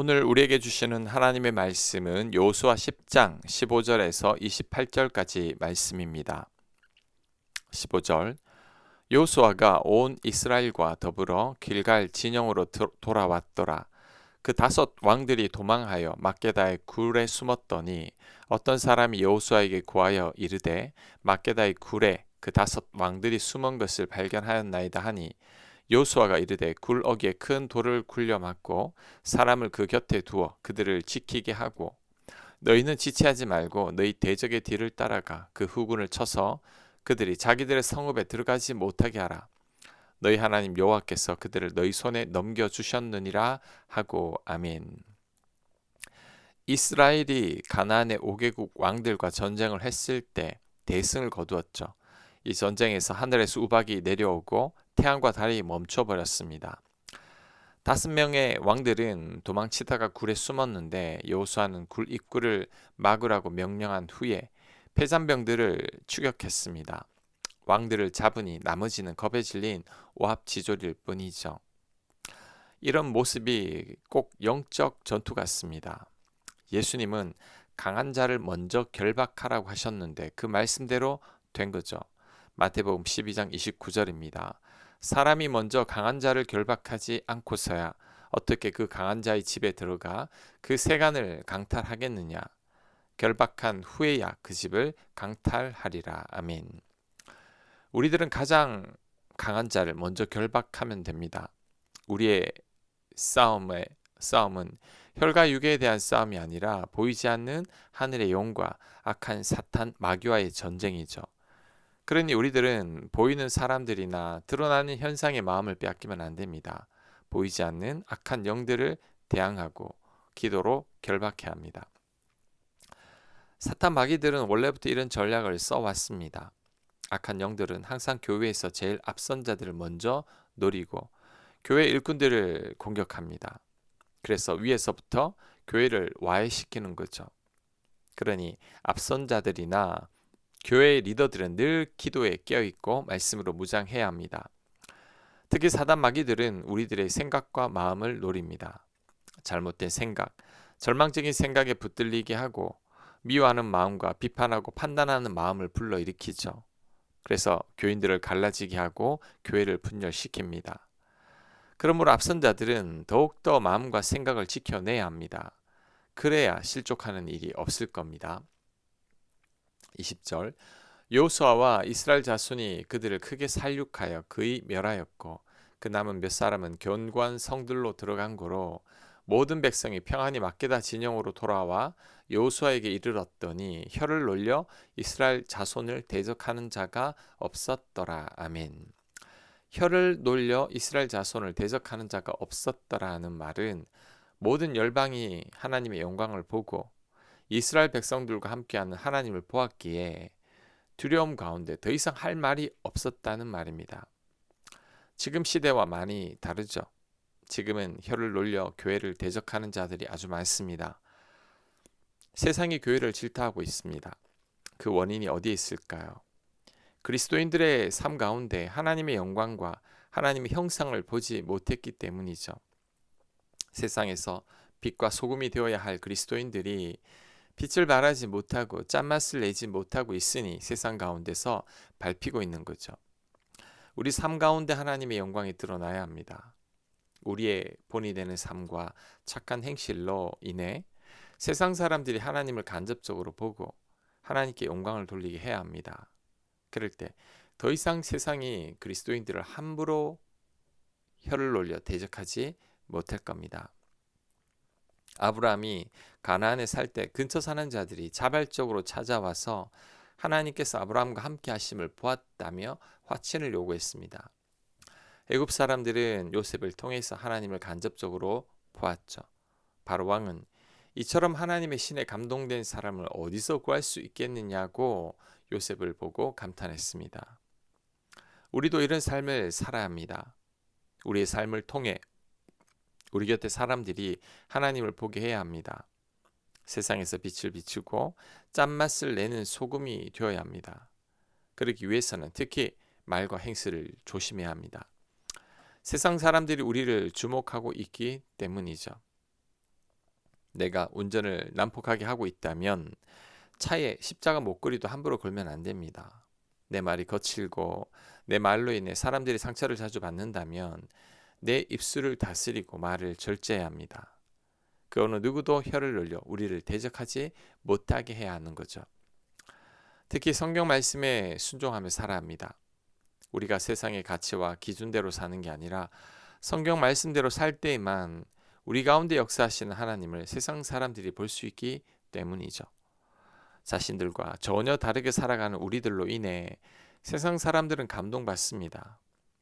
오늘 우리에게 주시는 하나님의 말씀은 여호수아 10장 15절에서 28절까지 말씀입니다. 15절 여호수아가 온 이스라엘과 더불어 길갈 진영으로 돌아왔더라. 그 다섯 왕들이 도망하여 막게다의 굴에 숨었더니 어떤 사람이 여호수아에게 구하여 이르되 막게다의 굴에 그 다섯 왕들이 숨은 것을 발견하였나이다 하니 여호수아가 이르되 굴 어귀에 큰 돌을 굴려 막고 사람을 그 곁에 두어 그들을 지키게 하고 너희는 지체하지 말고 너희 대적의 뒤를 따라가 그 후군을 쳐서 그들이 자기들의 성읍에 들어가지 못하게 하라. 너희 하나님 여호와께서 그들을 너희 손에 넘겨주셨느니라 하고 아멘. 이스라엘이 가나안의 5개국 왕들과 전쟁을 했을 때 대승을 거두었죠. 이 전쟁에서 하늘에서 우박이 내려오고 태양과 달이 멈춰버렸습니다. 5명의 왕들은 도망치다가 굴에 숨었는데 여호수아는 굴 입구를 막으라고 명령한 후에 패잔병들을 추격했습니다. 왕들을 잡으니 나머지는 겁에 질린 오합지졸일 뿐이죠. 이런 모습이 꼭 영적 전투 같습니다. 예수님은 강한 자를 먼저 결박하라고 하셨는데 그 말씀대로 된 거죠. 마태복음 12장 29절입니다. 사람이 먼저 강한 자를 결박하지 않고서야 어떻게 그 강한 자의 집에 들어가 그 세간을 강탈하겠느냐. 결박한 후에야 그 집을 강탈하리라. 아멘. 우리들은 가장 강한 자를 먼저 결박하면 됩니다. 우리의 싸움은 혈과 육에 대한 싸움이 아니라 보이지 않는 하늘의 영과 악한 사탄 마귀와의 전쟁이죠. 그러니 우리들은 보이는 사람들이나 드러나는 현상의 마음을 빼앗기면 안 됩니다. 보이지 않는 악한 영들을 대항하고 기도로 결박해야 합니다. 사탄 마귀들은 원래부터 이런 전략을 써왔습니다. 악한 영들은 항상 교회에서 제일 앞선 자들을 먼저 노리고 교회 일꾼들을 공격합니다. 그래서 위에서부터 교회를 와해시키는 거죠. 그러니 앞선 자들이나 교회의 리더들은 늘 기도에 깨어있고 말씀으로 무장해야 합니다. 특히 사단 마귀들은 우리들의 생각과 마음을 노립니다. 잘못된 생각, 절망적인 생각에 붙들리게 하고 미워하는 마음과 비판하고 판단하는 마음을 불러일으키죠. 그래서 교인들을 갈라지게 하고 교회를 분열시킵니다. 그러므로 앞선 자들은 더욱더 마음과 생각을 지켜내야 합니다. 그래야 실족하는 일이 없을 겁니다. 20절 여호수아와 이스라엘 자손이 그들을 크게 살육하여 그의 멸하였고 그 남은 몇 사람은 견고한 성들로 들어간 고로 모든 백성이 평안히 막게다 진영으로 돌아와 여호수아에게 이르렀더니 혀를 놀려 이스라엘 자손을 대적하는 자가 없었더라. 아멘. 혀를 놀려 이스라엘 자손을 대적하는 자가 없었더라 하는 말은 모든 열방이 하나님의 영광을 보고 이스라엘 백성들과 함께하는 하나님을 보았기에 두려움 가운데 더 이상 할 말이 없었다는 말입니다. 지금 시대와 많이 다르죠. 지금은 혀를 놀려 교회를 대적하는 자들이 아주 많습니다. 세상이 교회를 질타하고 있습니다. 그 원인이 어디에 있을까요? 그리스도인들의 삶 가운데 하나님의 영광과 하나님의 형상을 보지 못했기 때문이죠. 세상에서 빛과 소금이 되어야 할 그리스도인들이 빛을 발하지 못하고 짠맛을 내지 못하고 있으니 세상 가운데서 밟히고 있는 거죠. 우리 삶 가운데 하나님의 영광이 드러나야 합니다. 우리의 본이 되는 삶과 착한 행실로 인해 세상 사람들이 하나님을 간접적으로 보고 하나님께 영광을 돌리게 해야 합니다. 그럴 때 더 이상 세상이 그리스도인들을 함부로 혀를 놀려 대적하지 못할 겁니다. 아브라함이 가나안에 살 때 근처 사는 자들이 자발적으로 찾아와서 하나님께서 아브라함과 함께 하심을 보았다며 화친을 요구했습니다. 애굽 사람들은 요셉을 통해서 하나님을 간접적으로 보았죠. 바로 왕은 이처럼 하나님의 신에 감동된 사람을 어디서 구할 수 있겠느냐고 요셉을 보고 감탄했습니다. 우리도 이런 삶을 살아야 합니다. 우리의 삶을 통해 우리 곁에 사람들이 하나님을 보게 해야 합니다. 세상에서 빛을 비추고 짠맛을 내는 소금이 되어야 합니다. 그러기 위해서는 특히 말과 행실을 조심해야 합니다. 세상 사람들이 우리를 주목하고 있기 때문이죠. 내가 운전을 난폭하게 하고 있다면 차에 십자가 목걸이도 함부로 걸면 안 됩니다. 내 말이 거칠고 내 말로 인해 사람들이 상처를 자주 받는다면 내 입술을 다스리고 말을 절제해야 합니다. 그 어느 누구도 혀를 늘려 우리를 대적하지 못하게 해야 하는 거죠. 특히 성경 말씀에 순종하며 살아야 합니다. 우리가 세상의 가치와 기준대로 사는 게 아니라 성경 말씀대로 살 때에만 우리 가운데 역사하시는 하나님을 세상 사람들이 볼 수 있기 때문이죠. 자신들과 전혀 다르게 살아가는 우리들로 인해 세상 사람들은 감동받습니다.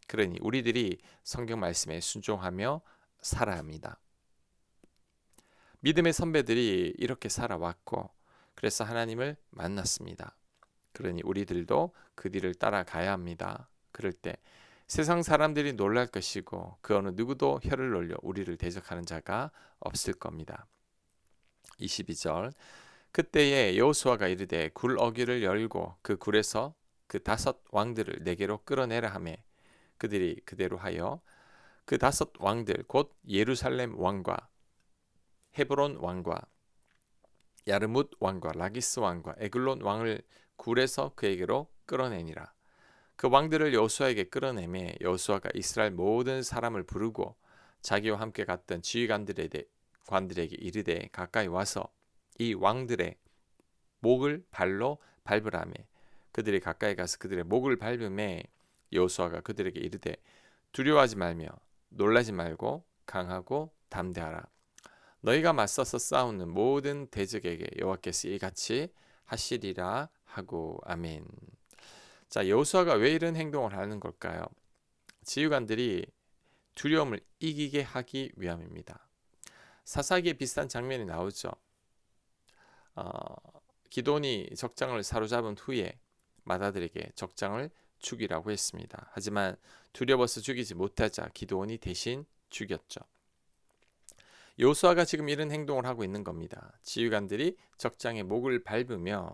그러니 우리들이 성경 말씀에 순종하며 살아야 합니다. 믿음의 선배들이 이렇게 살아왔고 그래서 하나님을 만났습니다. 그러니 우리들도 그 뒤를 따라가야 합니다. 그럴 때 세상 사람들이 놀랄 것이고 그 어느 누구도 혀를 놀려 우리를 대적하는 자가 없을 겁니다. 22절 그때에 여호수아가 이르되 굴 어귀를 열고 그 굴에서 그 5 왕들을 내게로 끌어내라 하매 그들이 그대로 하여 그 5 왕들 곧 예루살렘 왕과 헤브론 왕과 야르뭇 왕과 라기스 왕과 에글론 왕을 굴에서 그에게로 끌어내니라. 그 왕들을 여호수아에게 끌어내매 여호수아가 이스라엘 모든 사람을 부르고 자기와 함께 갔던 지휘관들에게 이르되 가까이 와서 이 왕들의 목을 발로 밟으라매 그들이 가까이 가서 그들의 목을 밟음에 여호수아가 그들에게 이르되 두려워하지 말며 놀라지 말고 강하고 담대하라. 너희가 맞서서 싸우는 모든 대적에게 여호와께서 이같이 하시리라 하고 아멘. 자, 여호수아가 왜 이런 행동을 하는 걸까요? 지휘관들이 두려움을 이기게 하기 위함입니다. 사사기에 비슷한 장면이 나오죠. 기돈이 적장을 사로잡은 후에 맏아들에게 적장을 죽이라고 했습니다. 하지만 두려워서 죽이지 못하자 기도원이 대신 죽였죠. 여호수아가 지금 이런 행동을 하고 있는 겁니다. 지휘관들이 적장의 목을 밟으며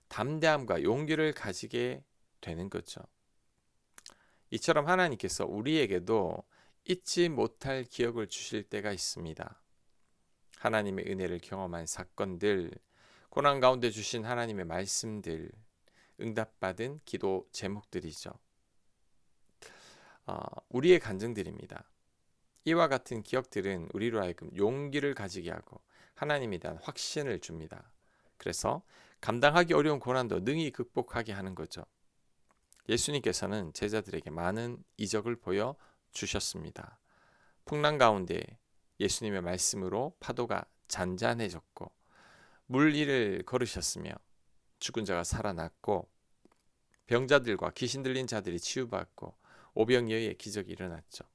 담대함과 용기를 가지게 되는 거죠. 이처럼 하나님께서 우리에게도 잊지 못할 기억을 주실 때가 있습니다. 하나님의 은혜를 경험한 사건들, 고난 가운데 주신 하나님의 말씀들, 응답받은 기도 제목들이죠. 우리의 간증들입니다. 이와 같은 기억들은 우리로 하여금 용기를 가지게 하고 하나님에 대한 확신을 줍니다. 그래서 감당하기 어려운 고난도 능히 극복하게 하는 거죠. 예수님께서는 제자들에게 많은 이적을 보여주셨습니다. 풍랑 가운데 예수님의 말씀으로 파도가 잔잔해졌고 물 위를 걸으셨으며 죽은 자가 살아났고 병자들과 귀신 들린 자들이 치유받고 오병이어의 기적이 일어났죠.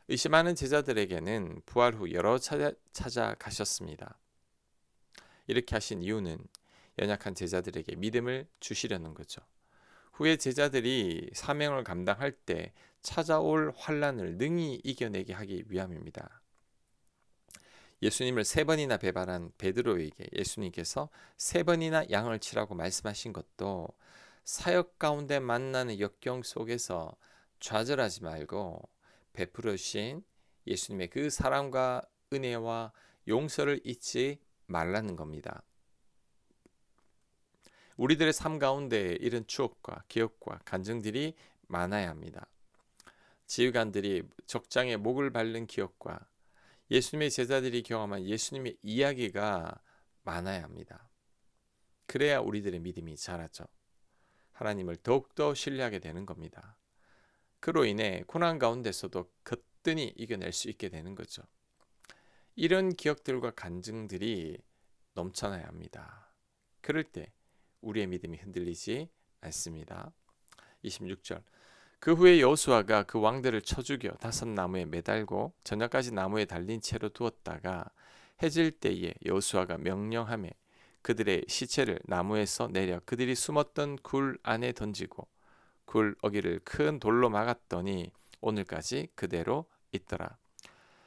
의심하는 제자들에게는 부활 후 여러 차례 찾아가셨습니다. 이렇게 하신 이유는 연약한 제자들에게 믿음을 주시려는 거죠. 후에 제자들이 사명을 감당할 때 찾아올 환난을 능히 이겨내게 하기 위함입니다. 예수님을 3번이나 배반한 베드로에게 예수님께서 3번이나 양을 치라고 말씀하신 것도 사역 가운데 만나는 역경 속에서 좌절하지 말고 베풀어 주신 예수님의 그 사랑과 은혜와 용서를 잊지 말라는 겁니다. 우리들의 삶 가운데 이런 추억과 기억과 간증들이 많아야 합니다. 지휘관들이 적장에 목을 밟는 기억과 예수님의 제자들이 경험한 예수님의 이야기가 많아야 합니다. 그래야 우리들의 믿음이 자라죠. 하나님을 더욱더 신뢰하게 되는 겁니다. 그로 인해 고난 가운데서도 거뜬히 이겨낼 수 있게 되는 거죠. 이런 기억들과 간증들이 넘쳐나야 합니다. 그럴 때 우리의 믿음이 흔들리지 않습니다. 26절 그 후에 여호수아가 그 왕들을 쳐 죽여 5 나무에 매달고 저녁까지 나무에 달린 채로 두었다가 해질 때에 여호수아가 명령하매 그들의 시체를 나무에서 내려 그들이 숨었던 굴 안에 던지고 굴 어귀를 큰 돌로 막았더니 오늘까지 그대로 있더라.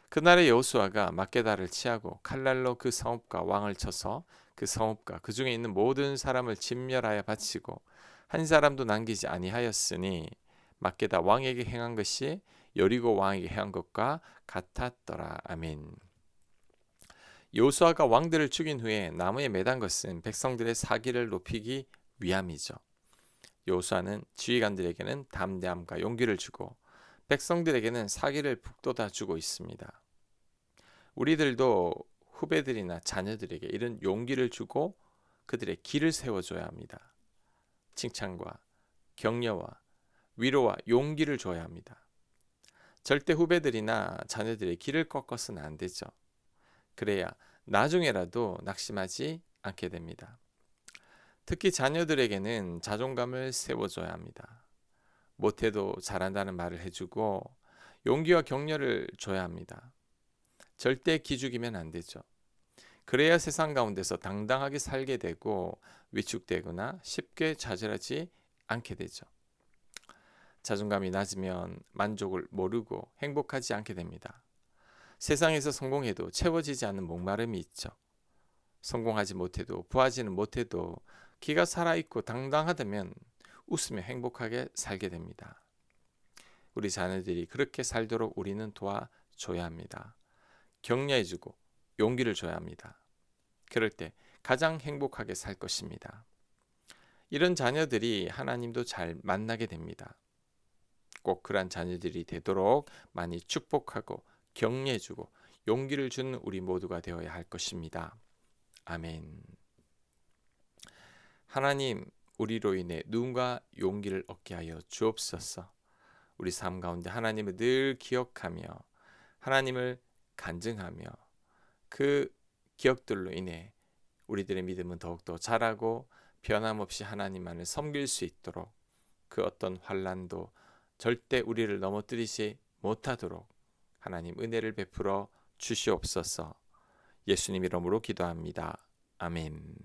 그날에 여호수아가 막게다를 치하고 칼날로 그 성읍과 왕을 쳐서 그 성읍과 그 중에 있는 모든 사람을 진멸하여 바치고 한 사람도 남기지 아니하였으니 막게다 왕에게 행한 것이 여리고 왕에게 행한 것과 같았더라. 아멘. 여호수아가 왕들을 죽인 후에 나무에 매단 것은 백성들의 사기를 높이기 위함이죠. 여호수아는 지휘관들에게는 담대함과 용기를 주고 백성들에게는 사기를 북돋아 주고 있습니다. 우리들도 후배들이나 자녀들에게 이런 용기를 주고 그들의 길을 세워줘야 합니다. 칭찬과 격려와 위로와 용기를 줘야 합니다. 절대 후배들이나 자녀들의 길을 꺾어서는 안 되죠. 그래야 나중에라도 낙심하지 않게 됩니다. 특히 자녀들에게는 자존감을 세워줘야 합니다. 못해도 잘한다는 말을 해주고 용기와 격려를 줘야 합니다. 절대 기죽이면 안 되죠. 그래야 세상 가운데서 당당하게 살게 되고 위축되거나 쉽게 좌절하지 않게 되죠. 자존감이 낮으면 만족을 모르고 행복하지 않게 됩니다. 세상에서 성공해도 채워지지 않는 목마름이 있죠. 성공하지 못해도 부하지는 못해도 기가 살아있고 당당하다면 웃으며 행복하게 살게 됩니다. 우리 자녀들이 그렇게 살도록 우리는 도와줘야 합니다. 격려해주고 용기를 줘야 합니다. 그럴 때 가장 행복하게 살 것입니다. 이런 자녀들이 하나님도 잘 만나게 됩니다. 꼭 그러한 자녀들이 되도록 많이 축복하고 격려해주고 용기를 주는 우리 모두가 되어야 할 것입니다. 아멘. 하나님, 우리로 인해 누군가 용기를 얻게 하여 주옵소서. 우리 삶 가운데 하나님을 늘 기억하며 하나님을 간증하며 그 기억들로 인해 우리들의 믿음은 더욱더 자라고 변함없이 하나님만을 섬길 수 있도록 그 어떤 환난도 절대 우리를 넘어뜨리지 못하도록 하나님 은혜를 베풀어 주시옵소서. 예수님 이름으로 기도합니다. 아멘.